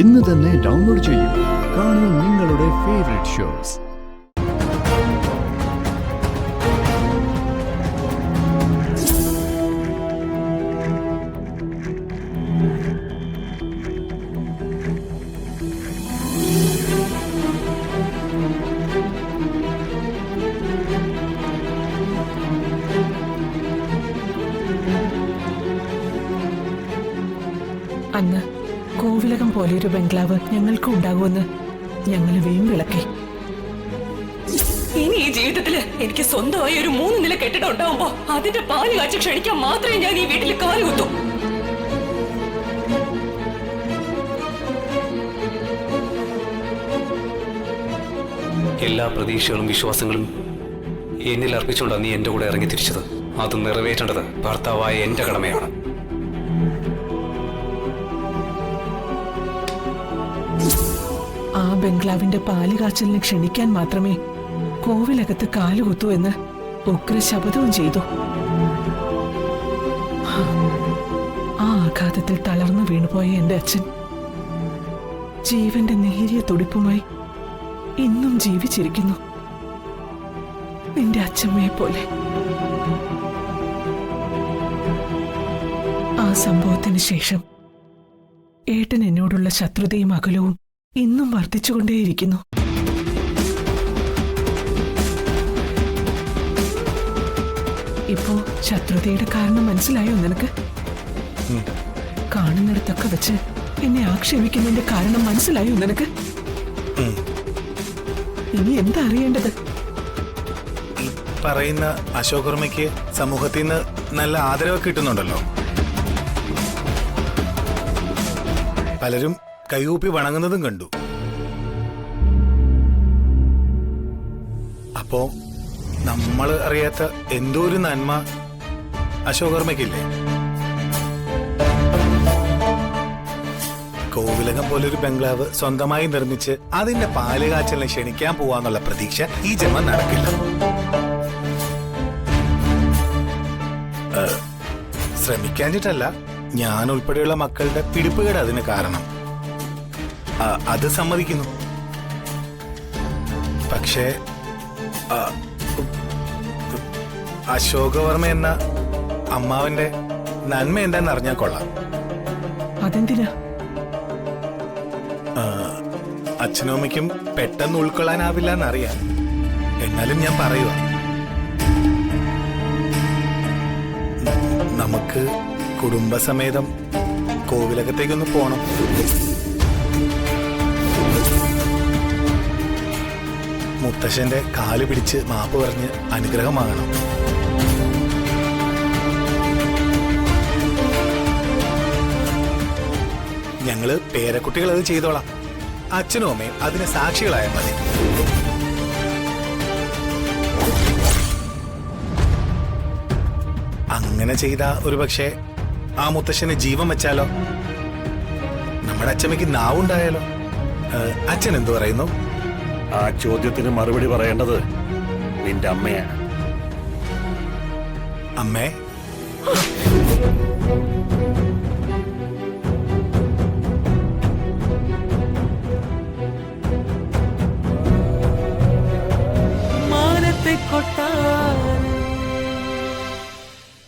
ഇന്ന് തന്നെ ഡൗൺലോഡ് ചെയ്യൂ. കാണൂ നിങ്ങളുടെ ഫേവറേറ്റ് ഷോസ്. അന്ന് കോവിലകം പോലെയൊരു ബംഗ്ലാവ് ഞങ്ങൾക്ക് ഉണ്ടാകുമെന്ന് ഞങ്ങൾ വീമ്പിളക്കി. ഇനി ഈ ജീവിതത്തില് എനിക്ക് സ്വന്തമായി ഒരു 3 നില കെട്ടിടം ഉണ്ടാവുമ്പോ അതിന്റെ പാല് കാഴ്ച ക്ഷണിക്കാൻ മാത്രമേ ഞാൻ ഈ വീട്ടിൽ കാലുകുത്തു. എല്ലാ പ്രതീക്ഷകളും വിശ്വാസങ്ങളും എന്നിൽ അർപ്പിച്ചുകൊണ്ടാണ് നീ എന്റെ കൂടെ ഇറങ്ങി തിരിച്ചത്. അത് നിറവേറ്റേണ്ടത് ഭർത്താവായ എന്റെ കടമയാണ്. ആ ബംഗ്ലാവിന്റെ പാല് കാച്ചലിന് ക്ഷണിക്കാൻ മാത്രമേ കോവിലകത്ത് കാലുകുത്തൂ എന്ന് ഉഗ്ര ശപഥവും ചെയ്തു. ആ ആഘാതത്തിൽ തളർന്നു വീണുപോയ എന്റെ അച്ഛൻ ജീവന്റെ നേരിയ തുടിപ്പുമായി ഇന്നും ജീവിച്ചിരിക്കുന്നു, നിന്റെ അച്ഛമ്മയെ പോലെ. ആ സംഭവത്തിന് ശേഷം ഏട്ടൻ എന്നോടുള്ള ശത്രുതയും അകലവും ഇന്നും വർദ്ധിച്ചുകൊണ്ടേയിരിക്കുന്നു. ഇപ്പോ ശത്രുതയുടെ കാരണം മനസ്സിലായോ നിനക്ക്? കാണുന്നിടത്തൊക്കെ വെച്ച് എന്നെ ആക്ഷേപിക്കുന്നതിന്റെ കാരണം മനസ്സിലായോ നിനക്ക്? ഇനി എന്താ അറിയേണ്ടത്? പറയുന്ന അശോക് വർമ്മയ്ക്ക് സമൂഹത്തിൽ നിന്ന് നല്ല ആദരവ് കിട്ടുന്നുണ്ടല്ലോ. പലരും കൈകൂപ്പി വണങ്ങുന്നതും കണ്ടു. അപ്പോ നമ്മൾ അറിയാത്ത എന്തോ ഒരു നന്മ അശോക് വർമ്മയ്ക്കില്ലേ? കോവിലകം പോലൊരു ബംഗ്ലാവ് സ്വന്തമായി നിർമ്മിച്ച് അതിന്റെ പാല് കാച്ചലിനെ ക്ഷണിക്കാൻ പോവാന്നുള്ള പ്രതീക്ഷ ഈ ജന്മം നടക്കില്ല. ശ്രമിക്കാഞ്ഞിട്ടല്ല, ഞാൻ ഉൾപ്പെടെയുള്ള മക്കളുടെ പിടിപ്പുകേട് അതിന് കാരണം. അത് സമ്മതിക്കുന്നു. പക്ഷേ അശോകവർമ്മ എന്ന അമ്മാവന്റെ നന്മ എന്താന്ന് അറിഞ്ഞാൽ കൊള്ളാം. അതെന്തിനാ? അച്ഛനും അമ്മയ്ക്കും പെട്ടെന്ന് ഉൾക്കൊള്ളാനാവില്ല എന്നറിയാം. എന്നാലും ഞാൻ പറയുക, നമുക്ക് കുടുംബസമേതം കോവിലകത്തേക്കൊന്ന് പോണം. മുത്തശ്ശന്റെ കാല് പിടിച്ച് മാപ്പ് പറഞ്ഞ് അനുഗ്രഹം വാങ്ങണം. ഞങ്ങള് പേരക്കുട്ടികൾ അത് ചെയ്തോളാം. അച്ഛനും അമ്മയും അതിന് സാക്ഷികളായാൽ മതി. അങ്ങനെ ചെയ്ത ഒരു പക്ഷേ ആ മുത്തശ്ശന് ജീവൻ വെച്ചാലോ? നമ്മുടെ അച്ഛമ്മയ്ക്ക് നാവുണ്ടായാലോ? അച്ഛൻ എന്തു പറയുന്നു? ആ ചോദ്യത്തിന് മറുപടി പറയേണ്ടത് നിന്റെ അമ്മയാണ്. അമ്മേ,